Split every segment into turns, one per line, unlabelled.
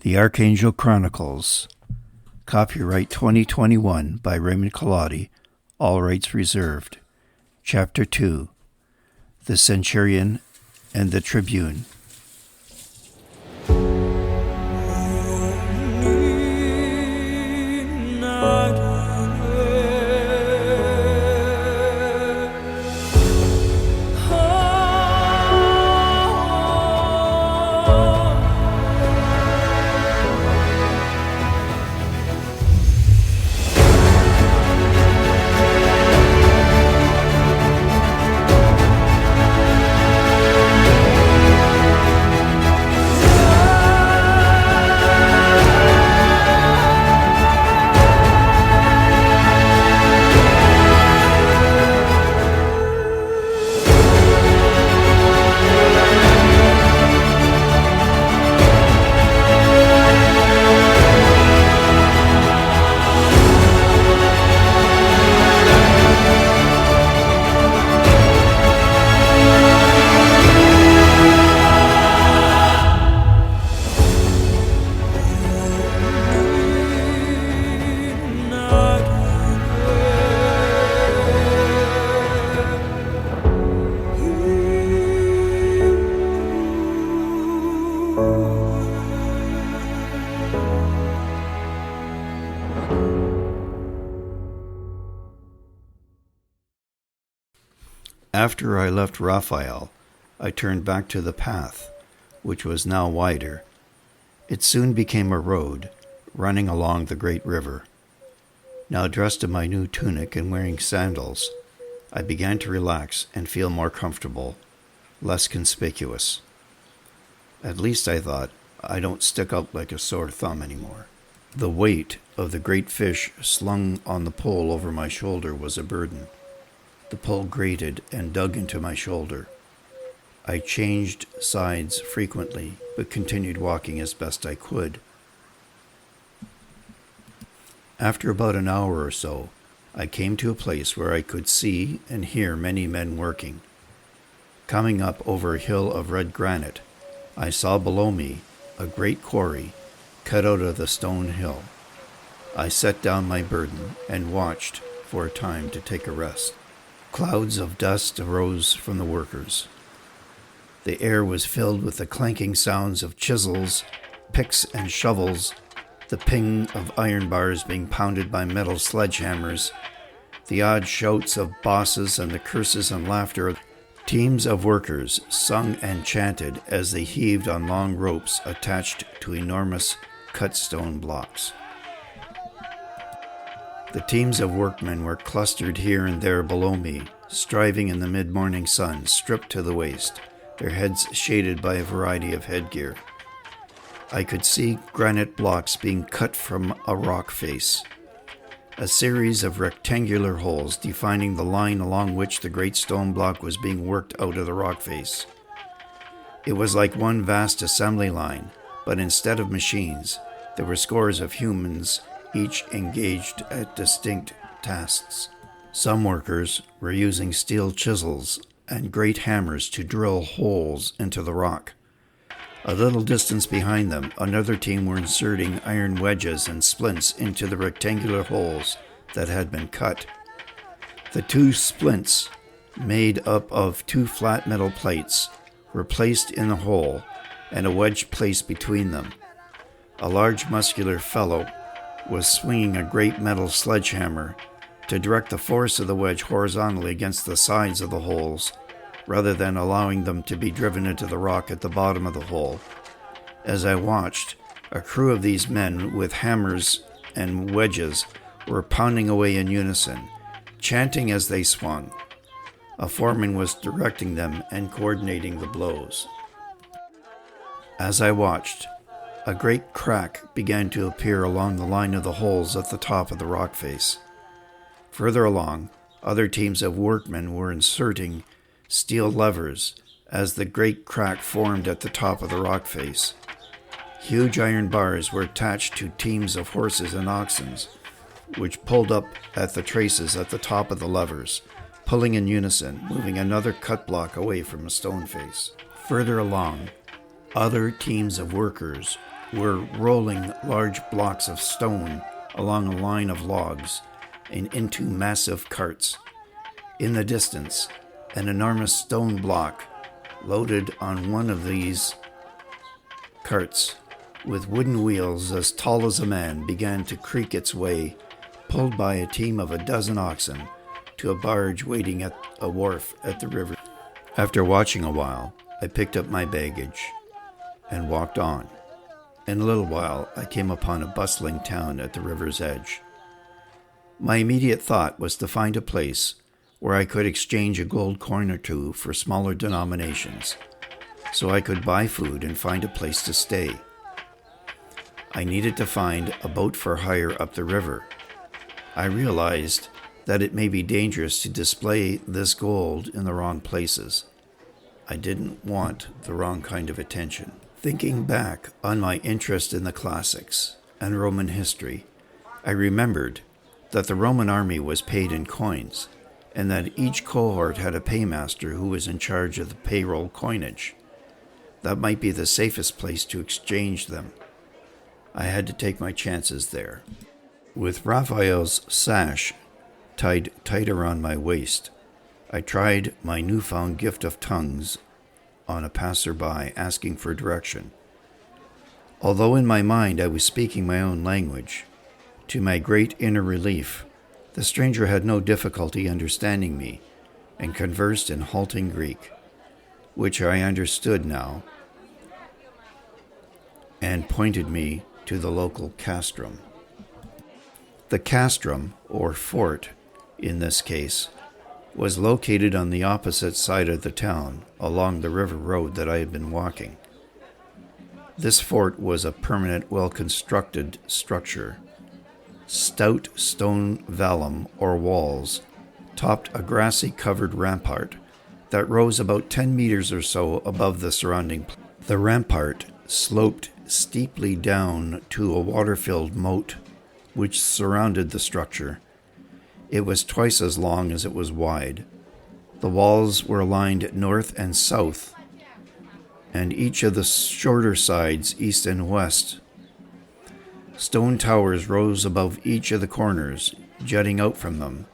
The Archangel Chronicles. Copyright 2021 by Raymond, all rights reserved. Chapter 2. The Centurion and the Tribune. After I left Raphael, I turned back to the path, which was now wider. It soon became a road, running along the great river. Now dressed in my new tunic and wearing sandals, I began to relax and feel more comfortable, less conspicuous. At least, I thought, I don't stick out like a sore thumb anymore. The weight of the great fish slung on the pole over my shoulder was a burden. The pole grated and dug into my shoulder. I changed sides frequently, but continued walking as best I could. After about an hour or so, I came to a place where I could see and hear many men working. Coming up over a hill of red granite, I saw below me a great quarry cut out of the stone hill. I set down my burden and watched for a time to take a rest. Clouds of dust arose from the workers. The air was filled with the clanking sounds of chisels, picks, and shovels, the ping of iron bars being pounded by metal sledgehammers, the odd shouts of bosses, and the curses and laughter. Teams of workers sung and chanted as they heaved on long ropes attached to enormous cut stone blocks. The teams of workmen were clustered here and there below me, striving in the mid-morning sun, stripped to the waist, their heads shaded by a variety of headgear. I could see granite blocks being cut from a rock face, a series of rectangular holes defining the line along which the great stone block was being worked out of the rock face. It was like one vast assembly line, but instead of machines, there were scores of humans, each engaged at distinct tasks. Some workers were using steel chisels and great hammers to drill holes into the rock. A little distance behind them, another team were inserting iron wedges and splints into the rectangular holes that had been cut. The two splints, made up of two flat metal plates, were placed in the hole and a wedge placed between them. A large muscular fellow was swinging a great metal sledgehammer to direct the force of the wedge horizontally against the sides of the holes, rather than allowing them to be driven into the rock at the bottom of the hole. As I watched, a crew of these men with hammers and wedges were pounding away in unison, chanting as they swung. A foreman was directing them and coordinating the blows. As I watched, a great crack began to appear along the line of the holes at the top of the rock face. Further along, other teams of workmen were inserting steel levers as the great crack formed at the top of the rock face. Huge iron bars were attached to teams of horses and oxen, which pulled up at the traces at the top of the levers, pulling in unison, moving another cut block away from a stone face. Further along, other teams of workers were rolling large blocks of stone along a line of logs and into massive carts. In the distance, an enormous stone block loaded on one of these carts with wooden wheels as tall as a man began to creak its way, pulled by a team of a dozen oxen, to a barge waiting at a wharf at the river. After watching a while, I picked up my baggage and walked on. In a little while, I came upon a bustling town at the river's edge. My immediate thought was to find a place where I could exchange a gold coin or two for smaller denominations, so I could buy food and find a place to stay. I needed to find a boat for hire up the river. I realized that it may be dangerous to display this gold in the wrong places. I didn't want the wrong kind of attention. Thinking back on my interest in the classics and Roman history, I remembered that the Roman army was paid in coins, and that each cohort had a paymaster who was in charge of the payroll coinage. That might be the safest place to exchange them. I had to take my chances there. With Raphael's sash tied tight around my waist, I tried my newfound gift of tongues on a passerby asking for direction. Although in my mind I was speaking my own language, to my great inner relief, the stranger had no difficulty understanding me and conversed in halting Greek, which I understood now, and pointed me to the local castrum. The castrum, or fort in this case, was located on the opposite side of the town along the river road that I had been walking. This fort was a permanent, well-constructed structure. Stout stone vallum, or walls, topped a grassy-covered rampart that rose about 10 meters or so above the surrounding plain. The rampart sloped steeply down to a water-filled moat which surrounded the structure. It was twice as long as it was wide. The walls were aligned north and south, and each of the shorter sides, east and west. Stone towers rose above each of the corners, jutting out from them,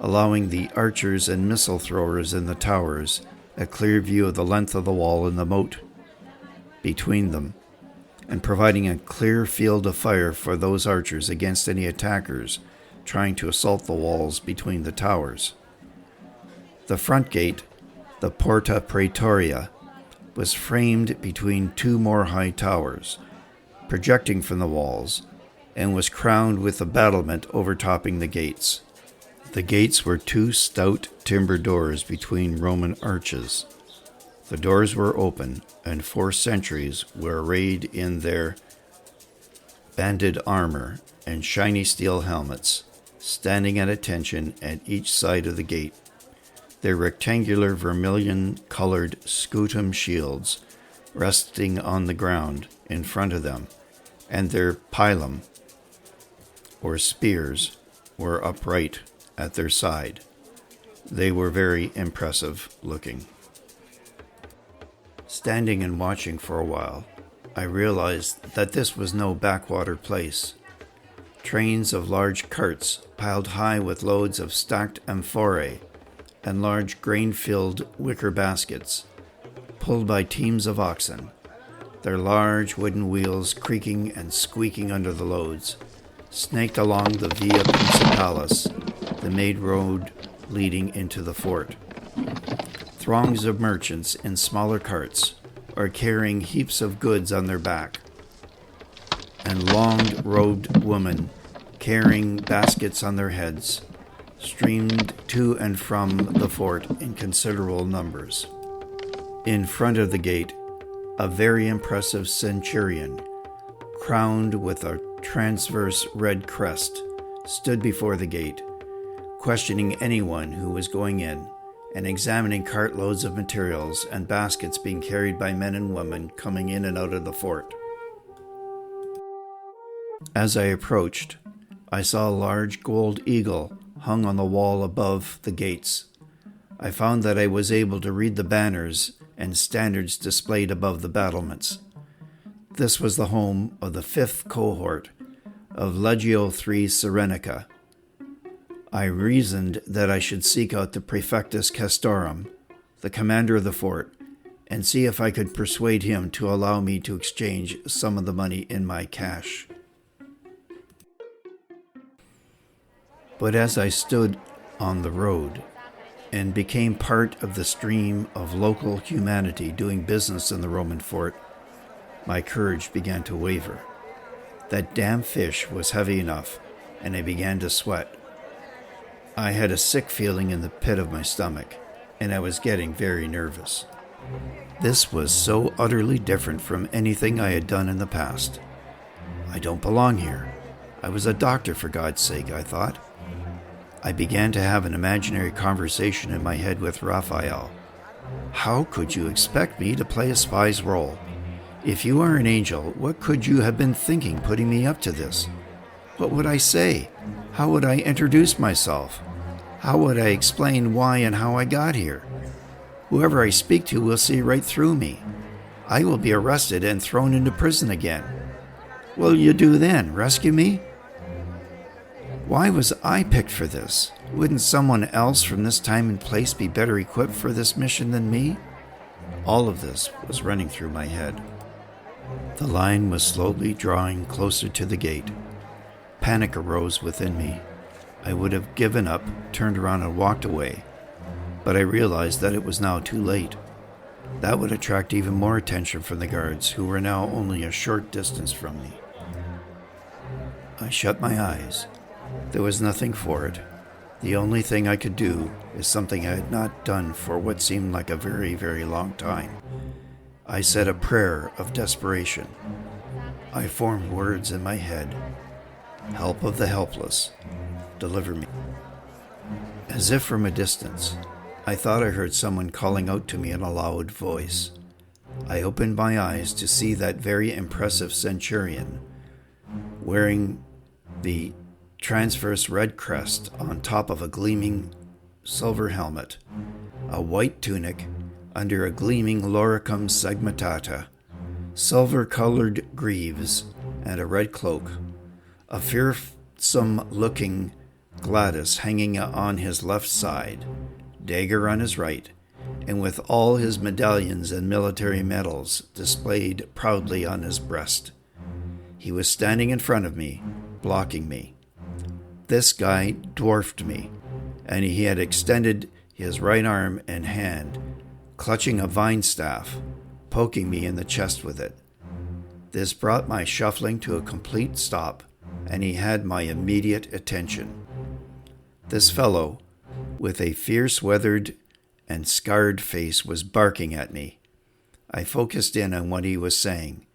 allowing the archers and missile throwers in the towers a clear view of the length of the wall and the moat between them, and providing a clear field of fire for those archers against any attackers trying to assault the walls between the towers. The front gate, the Porta Praetoria, was framed between two more high towers, projecting from the walls, and was crowned with a battlement overtopping the gates. The gates were two stout timber doors between Roman arches. The doors were open, and 4 sentries were arrayed in their banded armor and shiny steel helmets, standing at attention at each side of the gate, their rectangular vermilion-colored scutum shields resting on the ground in front of them, and their pilum, or spears, were upright at their side. They were very impressive looking. Standing and watching for a while, I realized that this was no backwater place. Trains of large carts piled high with loads of stacked amphorae and large grain-filled wicker baskets, pulled by teams of oxen, their large wooden wheels creaking and squeaking under the loads, snaked along the Via Principalis, the main road leading into the fort. Throngs of merchants in smaller carts are carrying heaps of goods on their back, and long-robed women carrying baskets on their heads streamed to and from the fort in considerable numbers. In front of the gate, a very impressive Centurion, crowned with a transverse red crest, stood before the gate, questioning anyone who was going in and examining cartloads of materials and baskets being carried by men and women coming in and out of the fort. As I approached, I saw a large gold eagle hung on the wall above the gates. I found that I was able to read the banners and standards displayed above the battlements. This was the home of the fifth cohort of Legio III Serenica. I reasoned that I should seek out the Praefectus Castorum, the commander of the fort, and see if I could persuade him to allow me to exchange some of the money in my cash. But as I stood on the road and became part of the stream of local humanity doing business in the Roman fort, my courage began to waver. That damn fish was heavy enough, and I began to sweat. I had a sick feeling in the pit of my stomach, and I was getting very nervous. This was so utterly different from anything I had done in the past. I don't belong here. I was a doctor, for God's sake, I thought. I began to have an imaginary conversation in my head with Raphael. How could you expect me to play a spy's role? If you are an angel, what could you have been thinking putting me up to this? What would I say? How would I introduce myself? How would I explain why and how I got here? Whoever I speak to will see right through me. I will be arrested and thrown into prison again. What will you do then? Rescue me? Why was I picked for this? Wouldn't someone else from this time and place be better equipped for this mission than me? All of this was running through my head. The line was slowly drawing closer to the gate. Panic arose within me. I would have given up, turned around and walked away, but I realized that it was now too late. That would attract even more attention from the guards, who were now only a short distance from me. I shut my eyes. There was nothing for it. The only thing I could do is something I had not done for what seemed like a very, very long time. I said a prayer of desperation. I formed words in my head. Help of the helpless. Deliver me. As if from a distance, I thought I heard someone calling out to me in a loud voice. I opened my eyes to see that very impressive Centurion, wearing the transverse red crest on top of a gleaming silver helmet, a white tunic under a gleaming loricum segmentata, silver-colored greaves, and a red cloak, a fearsome-looking gladius hanging on his left side, dagger on his right, and with all his medallions and military medals displayed proudly on his breast. He was standing in front of me, blocking me. This guy dwarfed me, and he had extended his right arm and hand, clutching a vine staff, poking me in the chest with it. This brought my shuffling to a complete stop, and he had my immediate attention. This fellow, with a fierce, weathered, and scarred face, was barking at me. I focused in on what he was saying,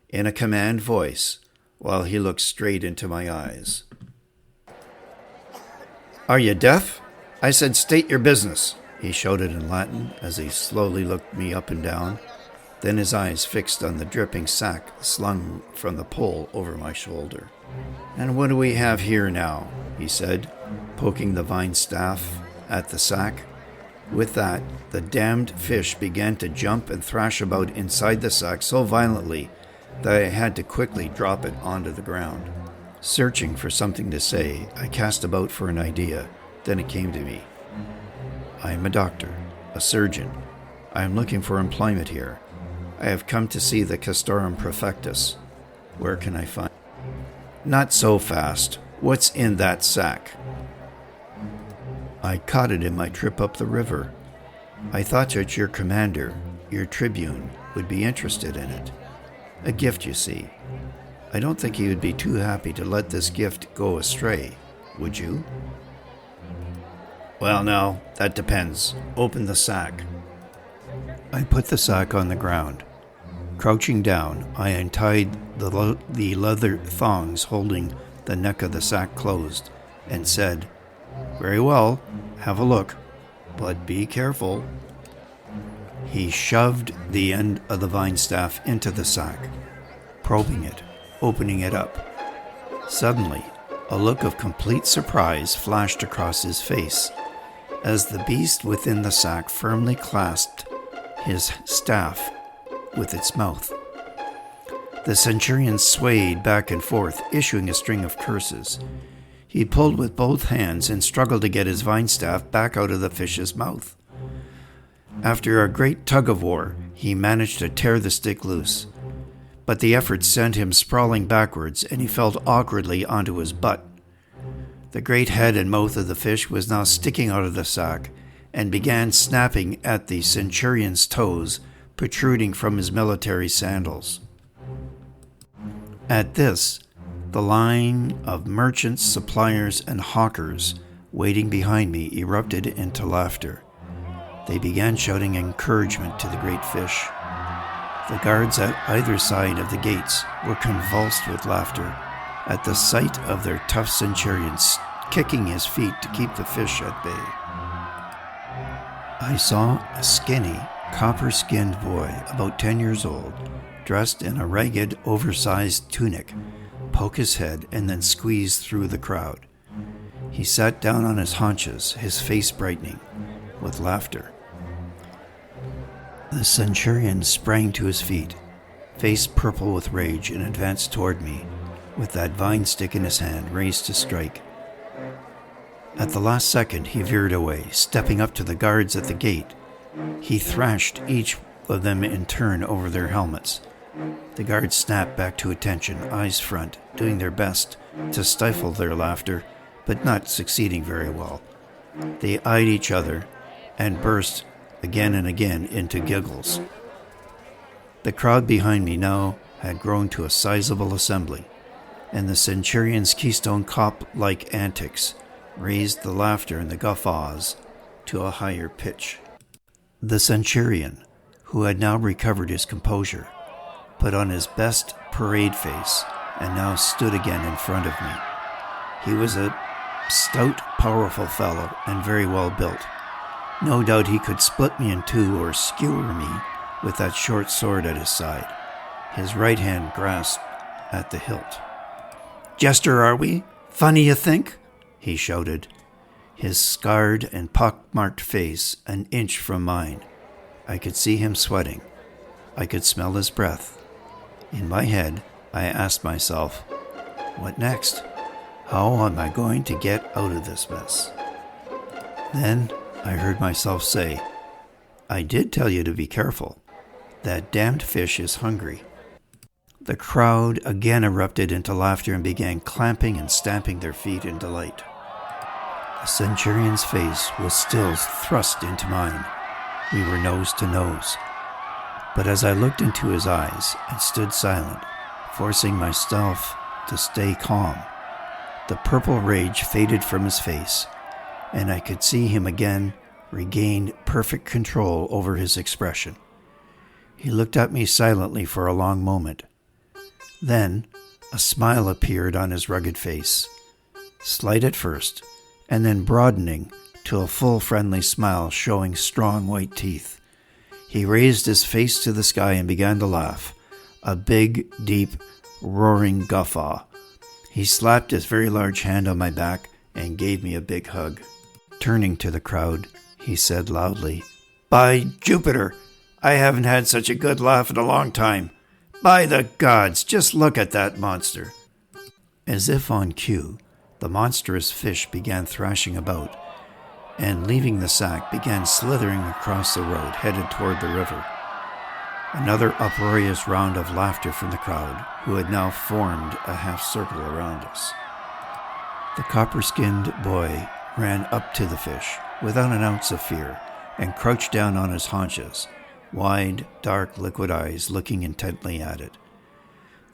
in a command voice, while he looked straight into my eyes. Are you deaf? I said, state your business, he shouted in Latin as he slowly looked me up and down. Then his eyes fixed on the dripping sack slung from the pole over my shoulder. And what do we have here now? He said, poking the vine staff at the sack. With that, the damned fish began to jump and thrash about inside the sack so violently that I had to quickly drop it onto the ground. Searching for something to say, I cast about for an idea. Then it came to me. I am a doctor, a surgeon. I am looking for employment here. I have come to see the Castorum Praefectus. Where can I find? Not so fast. What's in that sack? I caught it in my trip up the river. I thought that your commander, your Tribune, would be interested in it. A gift, you see. I don't think he would be too happy to let this gift go astray, would you? Well, now, that depends. Open the sack. I put the sack on the ground. Crouching down, I untied the leather thongs holding the neck of the sack closed and said, Very well, have a look, but be careful. He shoved the end of the vine staff into the sack, probing it, opening it up. Suddenly, a look of complete surprise flashed across his face as the beast within the sack firmly clasped his staff with its mouth. The Centurion swayed back and forth, issuing a string of curses. He pulled with both hands and struggled to get his vine staff back out of the fish's mouth. After a great tug-of-war, he managed to tear the stick loose. But the effort sent him sprawling backwards, and he fell awkwardly onto his butt. The great head and mouth of the fish was now sticking out of the sack, and began snapping at the Centurion's toes, protruding from his military sandals. At this, the line of merchants, suppliers, and hawkers waiting behind me erupted into laughter. They began shouting encouragement to the great fish. The guards at either side of the gates were convulsed with laughter at the sight of their tough centurion kicking his feet to keep the fish at bay. I saw a skinny, copper-skinned boy about 10 years old, dressed in a ragged, oversized tunic, poke his head and then squeeze through the crowd. He sat down on his haunches, his face brightening with laughter. The Centurion sprang to his feet, face purple with rage, and advanced toward me, with that vine stick in his hand, raised to strike. At the last second, he veered away, stepping up to the guards at the gate. He thrashed each of them in turn over their helmets. The guards snapped back to attention, eyes front, doing their best to stifle their laughter, but not succeeding very well. They eyed each other and burst again and again into giggles. The crowd behind me now had grown to a sizable assembly, and the Centurion's Keystone Cop-like antics raised the laughter and the guffaws to a higher pitch. The Centurion, who had now recovered his composure, put on his best parade face and now stood again in front of me. He was a stout, powerful fellow and very well built. No doubt he could split me in two or skewer me with that short sword at his side. His right hand grasped at the hilt. "Jester, are we? Funny, you think?" he shouted, his scarred and pock-marked face an inch from mine. I could see him sweating. I could smell his breath. In my head, I asked myself, what next? How am I going to get out of this mess? Then I heard myself say, "I did tell you to be careful. That damned fish is hungry." The crowd again erupted into laughter and began clamping and stamping their feet in delight. The Centurion's face was still thrust into mine. We were nose to nose. But as I looked into his eyes and stood silent, forcing myself to stay calm, the purple rage faded from his face, and I could see him again regain perfect control over his expression. He looked at me silently for a long moment. Then a smile appeared on his rugged face, slight at first, and then broadening to a full friendly smile showing strong white teeth. He raised his face to the sky and began to laugh, a big, deep, roaring guffaw. He slapped his very large hand on my back and gave me a big hug. Turning to the crowd, he said loudly, "By Jupiter, I haven't had such a good laugh in a long time. By the gods, just look at that monster." As if on cue, the monstrous fish began thrashing about, and leaving the sack, began slithering across the road, headed toward the river. Another uproarious round of laughter from the crowd, who had now formed a half circle around us. The copper-skinned boy ran up to the fish, without an ounce of fear, and crouched down on his haunches, wide, dark, liquid eyes looking intently at it.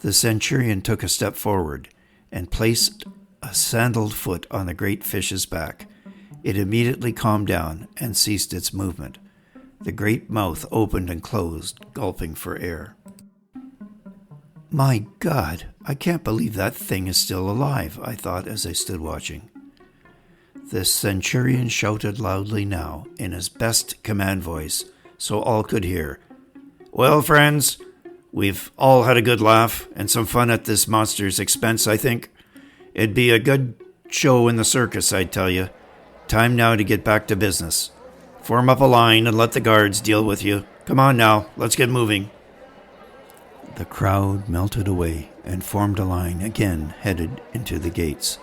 The Centurion took a step forward and placed a sandaled foot on the great fish's back. It immediately calmed down and ceased its movement. The great mouth opened and closed, gulping for air. "My God, I can't believe that thing is still alive," I thought as I stood watching. The Centurion shouted loudly now, in his best command voice, so all could hear. "Well, friends, we've all had a good laugh and some fun at this monster's expense, I think. It'd be a good show in the circus, I'd tell you. Time now to get back to business. Form up a line and let the guards deal with you. Come on now, let's get moving." The crowd melted away and formed a line again headed into the gates.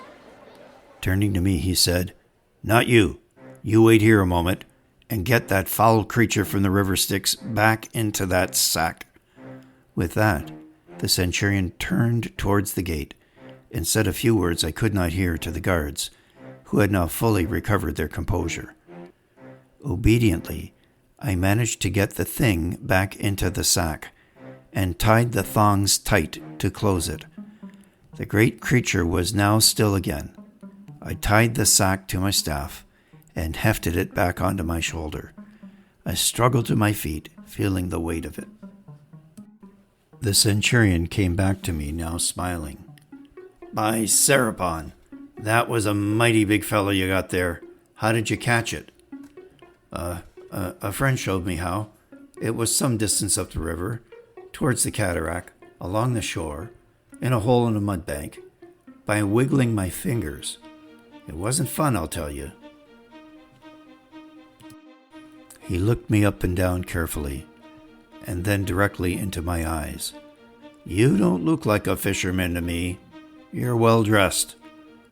Turning to me, he said, "Not you. You wait here a moment and get that foul creature from the river Styx back into that sack." With that, the Centurion turned towards the gate and said a few words I could not hear to the guards, who had now fully recovered their composure. Obediently, I managed to get the thing back into the sack and tied the thongs tight to close it. The great creature was now still again. I tied the sack to my staff and hefted it back onto my shoulder. I struggled to my feet, feeling the weight of it. The Centurion came back to me, now smiling. "By Serapon, that was a mighty big fellow you got there. How did you catch it?" A friend showed me how. It was some distance up the river, towards the cataract, along the shore, in a hole in a mud bank, by wiggling my fingers. It wasn't fun, I'll tell you." He looked me up and down carefully, and then directly into my eyes. "You don't look like a fisherman to me. You're well dressed.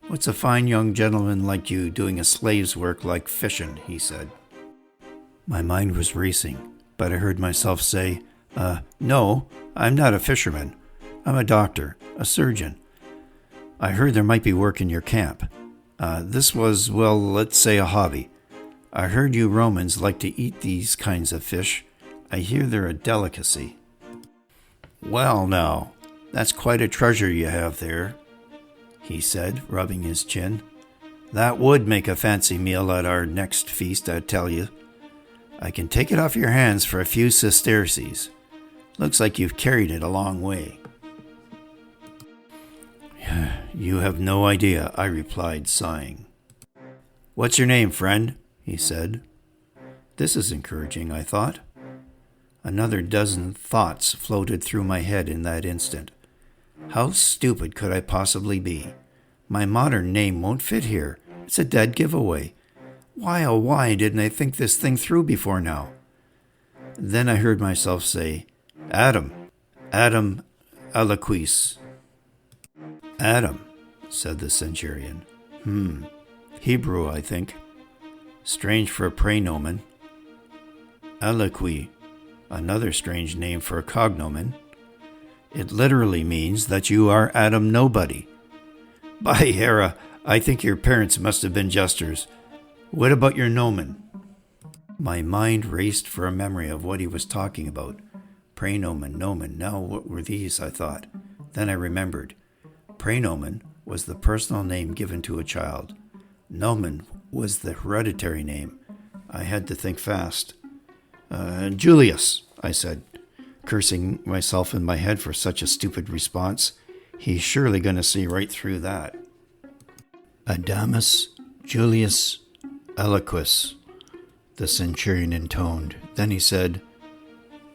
What's a fine young gentleman like you doing a slave's work like fishing?" he said. My mind was racing, but I heard myself say, "No, I'm not a fisherman. I'm a doctor, a surgeon. I heard there might be work in your camp. This was, well, let's say a hobby. I heard you Romans like to eat these kinds of fish. I hear they're a delicacy." "Well, now, that's quite a treasure you have there," he said, rubbing his chin. "That would make a fancy meal at our next feast, I tell you. I can take it off your hands for a few sesterces. Looks like you've carried it a long way." "You have no idea," I replied, sighing. "What's your name, friend?" he said. This is encouraging, I thought. Another dozen thoughts floated through my head in that instant. How stupid could I possibly be? My modern name won't fit here. It's a dead giveaway. Why, oh why didn't I think this thing through before now? Then I heard myself say, Adam aliquis." "Adam," said the Centurion. Hebrew, I think. Strange for a praenomen. Aliqui, another strange name for a cognomen. It literally means that you are Adam Nobody. By Hera, I think your parents must have been jesters. What about your nomen?" My mind raced for a memory of what he was talking about. Praenomen, nomen, now what were these, I thought. Then I remembered. Praenomen was the personal name given to a child. Nomen was the hereditary name. I had to think fast. "Julius," I said, cursing myself in my head for such a stupid response. He's surely going to see right through that. "Adamus Julius Aliquis," the Centurion intoned. Then he said,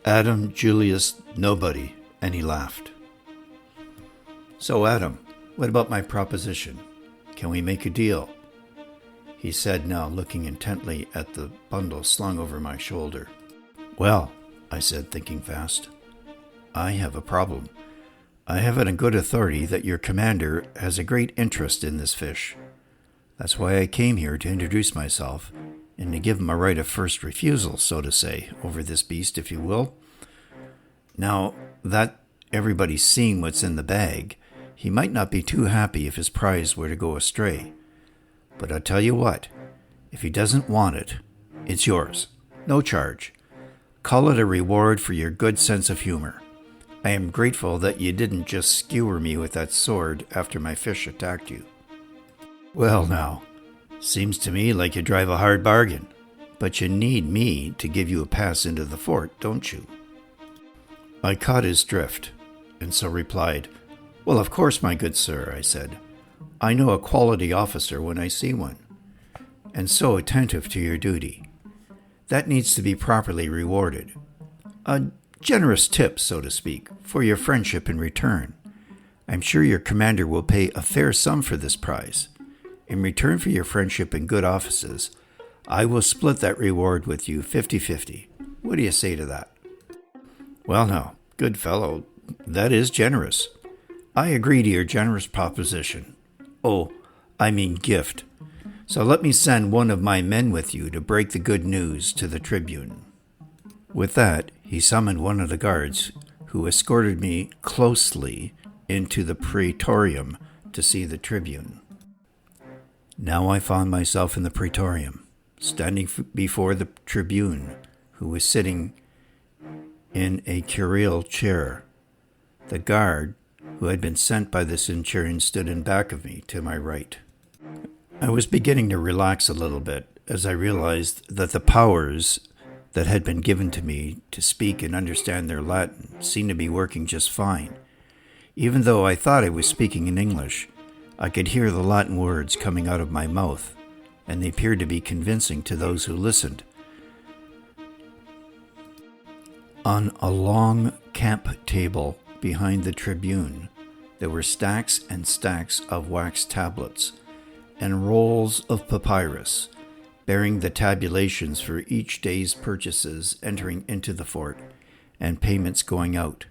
"Adam Julius Nobody," and he laughed. "So, Adam, what about my proposition? Can we make a deal?" he said now, looking intently at the bundle slung over my shoulder. "Well," I said, thinking fast, "I have a problem. I have it on good authority that your commander has a great interest in this fish. That's why I came here, to introduce myself and to give him a right of first refusal, so to say, over this beast, if you will. Now that everybody's seen what's in the bag, he might not be too happy if his prize were to go astray. But I'll tell you what, if he doesn't want it, it's yours. No charge. Call it a reward for your good sense of humor. I am grateful that you didn't just skewer me with that sword after my fish attacked you." "Well now, seems to me like you drive a hard bargain, but you need me to give you a pass into the fort, don't you?" I caught his drift, and so replied, "Well, of course, my good sir," I said. "I know a quality officer when I see one, and so attentive to your duty. That needs to be properly rewarded. A generous tip, so to speak, for your friendship in return. I'm sure your commander will pay a fair sum for this prize. In return for your friendship and good offices, I will split that reward with you 50-50. What do you say to that?" "Well now, good fellow, That is generous. I agree to your generous proposition. Oh, I mean gift. So let me send one of my men with you to break the good news to the Tribune." With that, he summoned one of the guards, who escorted me closely into the praetorium to see the Tribune. Now I found myself in the praetorium, standing before the Tribune, who was sitting in a curule chair. The guard, who had been sent by the Centurion, stood in back of me to my right. I was beginning to relax a little bit as I realized that the powers that had been given to me to speak and understand their Latin seemed to be working just fine. Even though I thought I was speaking in English, I could hear the Latin words coming out of my mouth, and they appeared to be convincing to those who listened. On a long camp table behind the Tribune, there were stacks and stacks of wax tablets and rolls of papyrus, bearing the tabulations for each day's purchases entering into the fort and payments going out.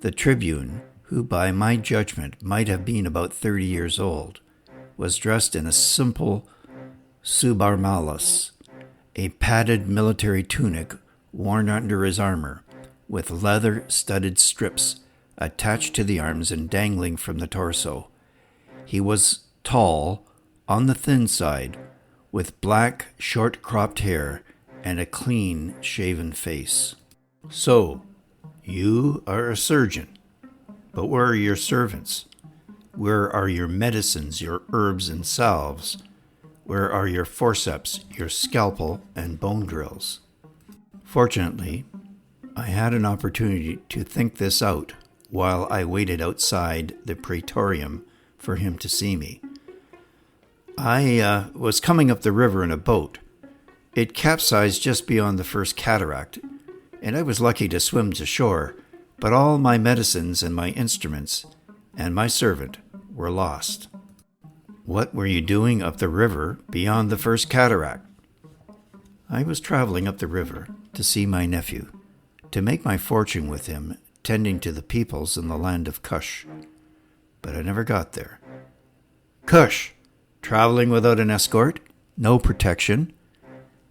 The Tribune, who by my judgment might have been about 30 years old, was dressed in a simple subarmalus, a padded military tunic worn under his armor, with leather-studded strips attached to the arms and dangling from the torso. He was tall, on the thin side, with black, short-cropped hair and a clean-shaven face. "So, you are a surgeon, but where are your servants? Where are your medicines, your herbs and salves? Where are your forceps, your scalpel and bone drills?" Fortunately, I had an opportunity to think this out while I waited outside the praetorium for him to see me. I was coming up the river in a boat. It capsized just beyond the first cataract, and I was lucky to swim to shore, but all my medicines and my instruments and my servant were lost. "What were you doing up the river beyond the first cataract?" "I was traveling up the river to see my nephew, to make my fortune with him, tending to the peoples in the land of Cush. But I never got there." "Cush! Traveling without an escort? No protection?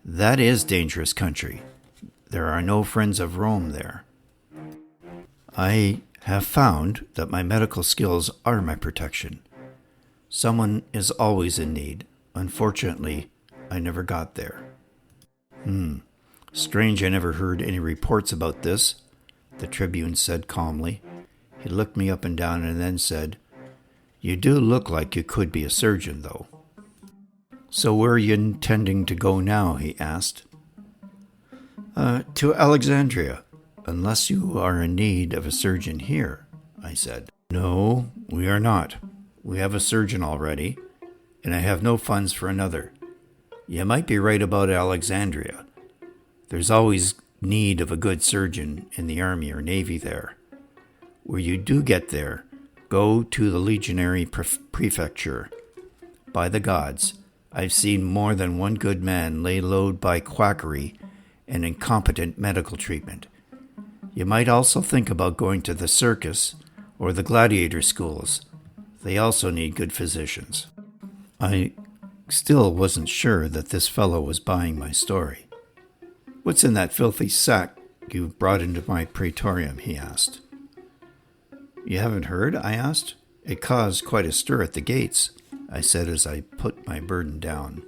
That is dangerous country. There are no friends of Rome there." "I have found that my medical skills are my protection. Someone is always in need. Unfortunately, I never got there." Strange I never heard any reports about this," the Tribune said calmly. He looked me up and down and then said, "You do look like you could be a surgeon, though." "So where are you intending to go now?" he asked. To Alexandria, unless you are in need of a surgeon here," I said. "No, we are not. We have a surgeon already, and I have no funds for another. You might be right about Alexandria. There's always need of a good surgeon in the army or navy there. Where you do get there, go to the legionary prefecture. By the gods, I've seen more than one good man lay low by quackery and incompetent medical treatment. You might also think about going to the circus or the gladiator schools. They also need good physicians." I still wasn't sure that this fellow was buying my story. "What's in that filthy sack you've brought into my praetorium?" he asked. "You haven't heard?" I asked. "It caused quite a stir at the gates," I said as I put my burden down.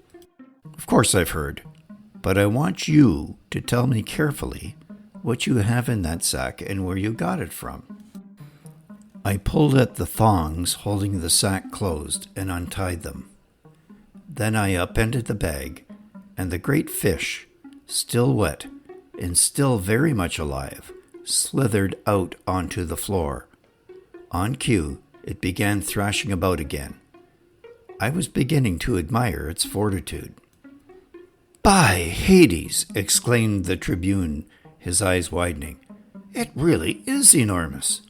"Of course I've heard, but I want you to tell me carefully what you have in that sack and where you got it from." I pulled at the thongs holding the sack closed and untied them. Then I upended the bag, and the great fish, still wet and still very much alive, slithered out onto the floor. On cue, it began thrashing about again. I was beginning to admire its fortitude. "By Hades!" exclaimed the Tribune, his eyes widening. "It really is enormous."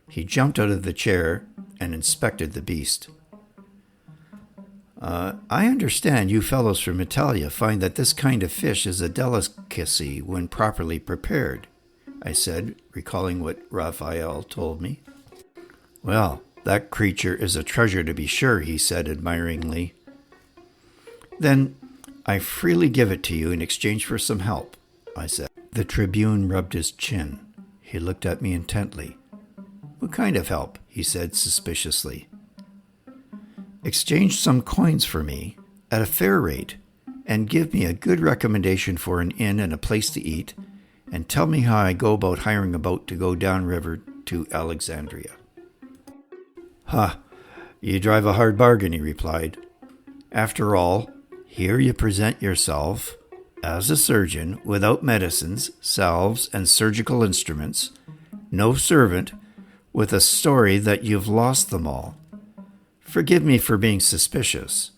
He jumped out of the chair and inspected the beast. I understand you fellows from Italia find that this kind of fish is a delicacy when properly prepared. I said, recalling what Raphael told me. Well, that creature is a treasure to be sure, he said admiringly. Then I freely give it to you in exchange for some help, I said. The Tribune rubbed his chin. He looked at me intently. What kind of help? He said suspiciously. Exchange some coins for me at a fair rate and give me a good recommendation for an inn and a place to eat, and tell me how I go about hiring a boat to go downriver to Alexandria. Ha! You drive a hard bargain, he replied. After all, here you present yourself as a surgeon without medicines, salves, and surgical instruments, no servant, with a story that you've lost them all. Forgive me for being suspicious,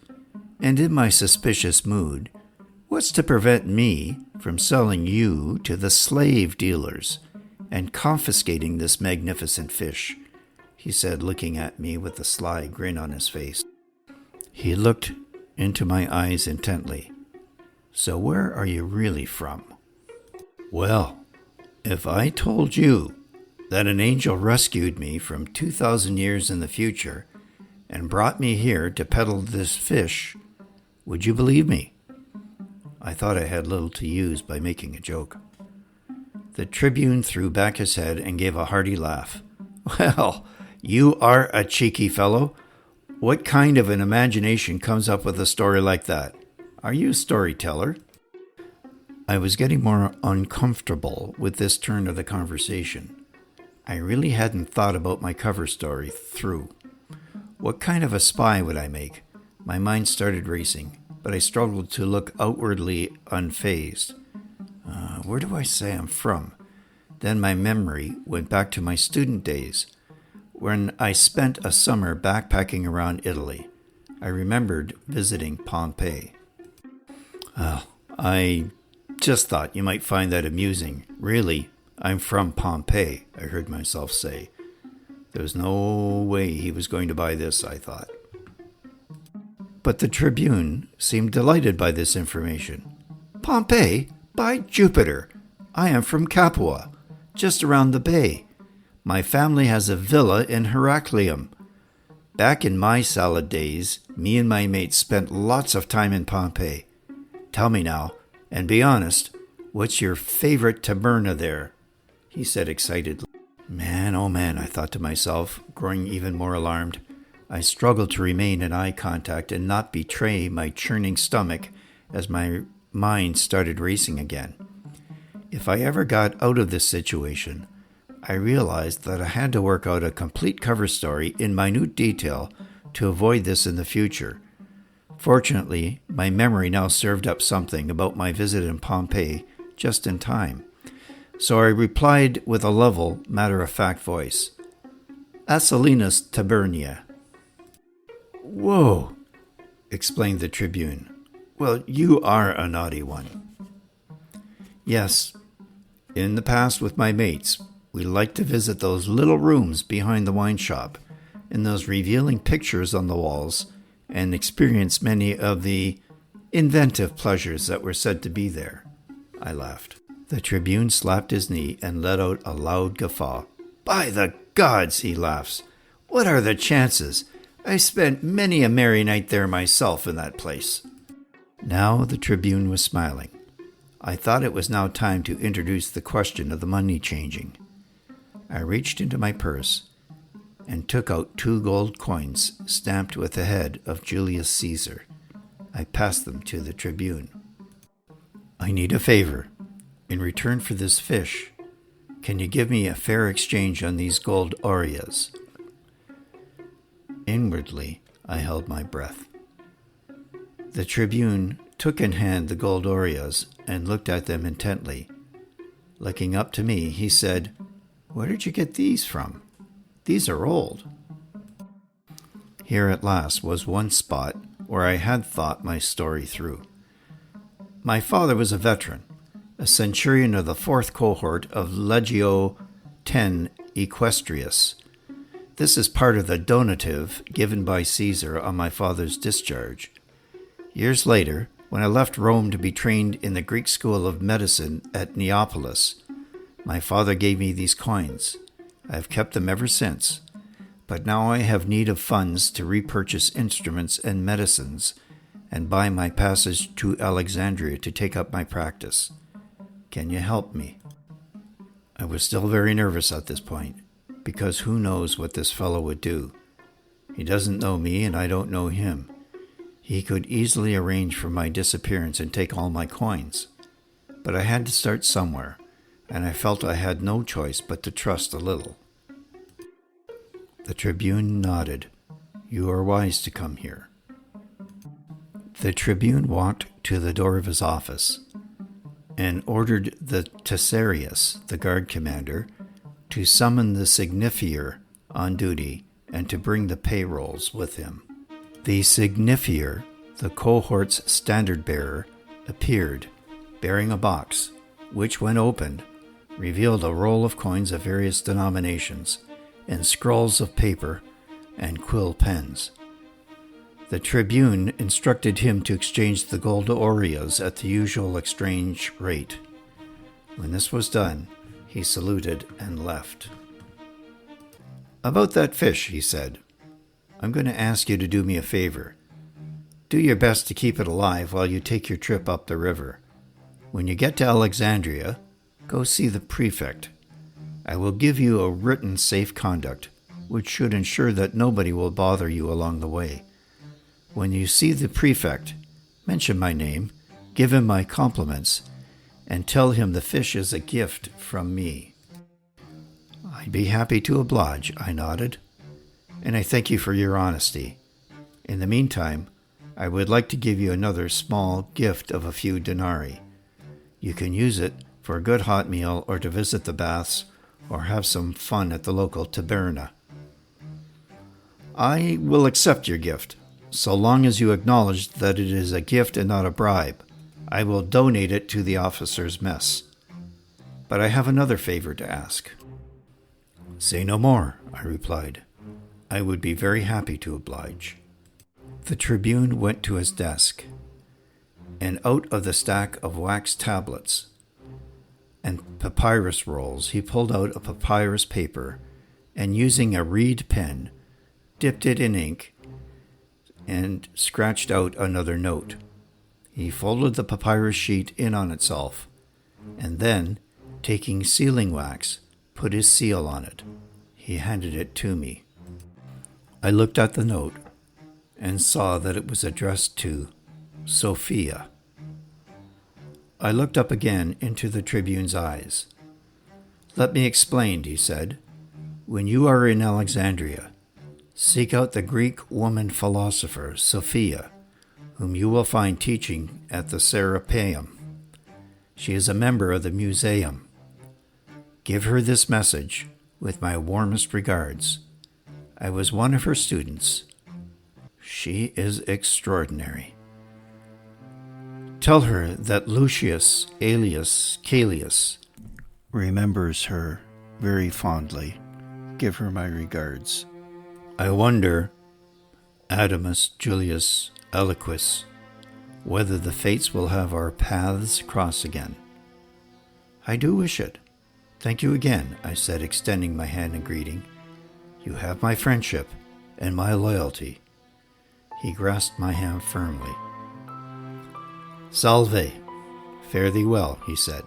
and in my suspicious mood, what's to prevent me from selling you to the slave dealers and confiscating this magnificent fish? He said, looking at me with a sly grin on his face. He looked into my eyes intently. So where are you really from? Well, if I told you that an angel rescued me from 2,000 years in the future and brought me here to peddle this fish, would you believe me? I thought I had little to use by making a joke. The Tribune threw back his head and gave a hearty laugh. Well, you are a cheeky fellow. What kind of an imagination comes up with a story like that? Are you a storyteller? I was getting more uncomfortable with this turn of the conversation. I really hadn't thought about my cover story through. What kind of a spy would I make? My mind started racing, but I struggled to look outwardly unfazed. Where do I say I'm from? Then my memory went back to my student days, when I spent a summer backpacking around Italy. I remembered visiting Pompeii. I just thought you might find that amusing. Really, I'm from Pompeii, I heard myself say. There was no way he was going to buy this, I thought. But the Tribune seemed delighted by this information. Pompeii? By Jupiter! I am from Capua, just around the bay. My family has a villa in Heraclium. Back in my salad days, me and my mates spent lots of time in Pompeii. Tell me now, and be honest, what's your favorite taberna there? He said excitedly. Man, oh man, I thought to myself, growing even more alarmed. I struggled to remain in eye contact and not betray my churning stomach as my mind started racing again. If I ever got out of this situation, I realized that I had to work out a complete cover story in minute detail to avoid this in the future. Fortunately, my memory now served up something about my visit in Pompeii just in time. So I replied with a level, matter-of-fact voice. Assalinus Tabernia. Whoa, explained the Tribune. Well, you are a naughty one. Yes, in the past with my mates, we liked to visit those little rooms behind the wine shop and those revealing pictures on the walls and experience many of the inventive pleasures that were said to be there. I laughed. The Tribune slapped his knee and let out a loud guffaw. By the gods, he laughs. What are the chances? I spent many a merry night there myself in that place. Now the Tribune was smiling. I thought it was now time to introduce the question of the money changing. I reached into my purse and took out 2 gold coins stamped with the head of Julius Caesar. I passed them to the Tribune. I need a favor. In return for this fish, can you give me a fair exchange on these gold aureas? Inwardly, I held my breath. The Tribune took in hand the gold aureas and looked at them intently. Looking up to me, he said, Where did you get these from? These are old. Here at last was one spot where I had thought my story through. My father was a veteran, a centurion of the 4th cohort of Legio X Equestrius. This is part of the donative given by Caesar on my father's discharge. Years later, when I left Rome to be trained in the Greek school of medicine at Neapolis, My father gave me these coins. I have kept them ever since, but now I have need of funds to repurchase instruments and medicines and buy my passage to Alexandria to take up my practice. Can you help me?" I was still very nervous at this point, because who knows what this fellow would do. He doesn't know me and I don't know him. He could easily arrange for my disappearance and take all my coins. But I had to start somewhere, and I felt I had no choice but to trust a little. The Tribune nodded. "You are wise to come here." The Tribune walked to the door of his office and ordered the Tessarius, the guard commander, to summon the signifier on duty and to bring the payrolls with him. The signifier, the cohort's standard-bearer, appeared, bearing a box, which, when opened, revealed a roll of coins of various denominations, and scrolls of paper and quill pens. The Tribune instructed him to exchange the gold aureas at the usual exchange rate. When this was done, he saluted and left. "About that fish," he said, "I'm going to ask you to do me a favor. Do your best to keep it alive while you take your trip up the river. When you get to Alexandria, go see the prefect. I will give you a written safe conduct, which should ensure that nobody will bother you along the way. When you see the prefect, mention my name, give him my compliments, and tell him the fish is a gift from me." "I'd be happy to oblige," I nodded, "and I thank you for your honesty. In the meantime, I would like to give you another small gift of a few denarii. You can use it for a good hot meal or to visit the baths or have some fun at the local taberna." "I will accept your gift, so long as you acknowledge that it is a gift and not a bribe. I will donate it to the officers' mess. But I have another favor to ask." "Say no more," I replied. "I would be very happy to oblige." The Tribune went to his desk, and out of the stack of wax tablets and papyrus rolls he pulled out a papyrus paper, and using a reed pen, dipped it in ink and scratched out another note. He folded the papyrus sheet in on itself, and then, taking sealing wax, put his seal on it. He handed it to me. I looked at the note and saw that it was addressed to Sophia. I looked up again into the Tribune's eyes. "Let me explain," he said. "When you are in Alexandria, seek out the Greek woman philosopher, Sophia, whom you will find teaching at the Serapeum. She is a member of the Museum. Give her this message with my warmest regards. I was one of her students. She is extraordinary. Tell her that Lucius alias Callius remembers her very fondly. Give her my regards. I wonder, Adamus Julius Aliquis, whether the fates will have our paths cross again." "I do wish it. Thank you again," I said, extending my hand in greeting. "You have my friendship and my loyalty." He grasped my hand firmly. "Salve, fare thee well," he said.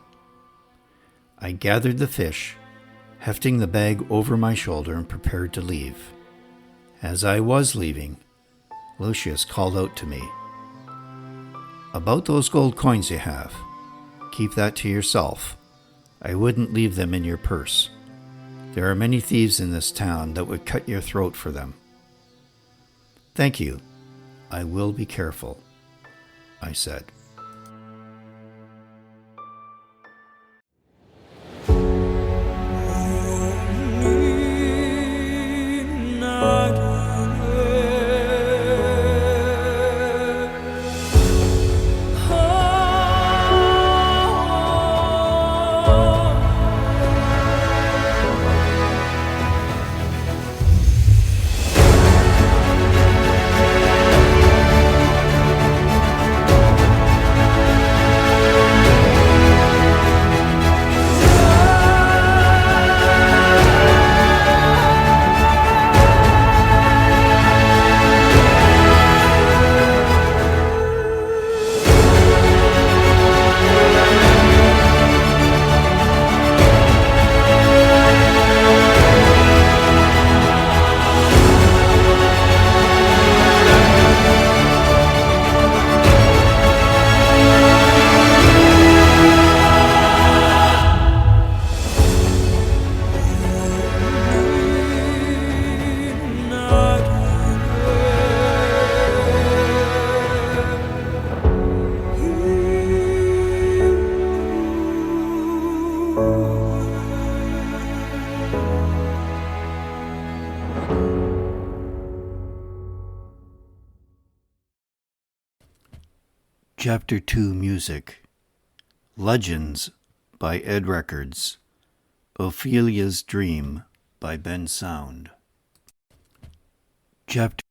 I gathered the fish, hefting the bag over my shoulder, and prepared to leave. As I was leaving, Lucius called out to me, "About those gold coins you have, keep that to yourself. I wouldn't leave them in your purse. There are many thieves in this town that would cut your throat for them." "Thank you. I will be careful," I said. Chapter 2 Music. Legends by Ed Records. Ophelia's Dream by Ben Sound. Chapter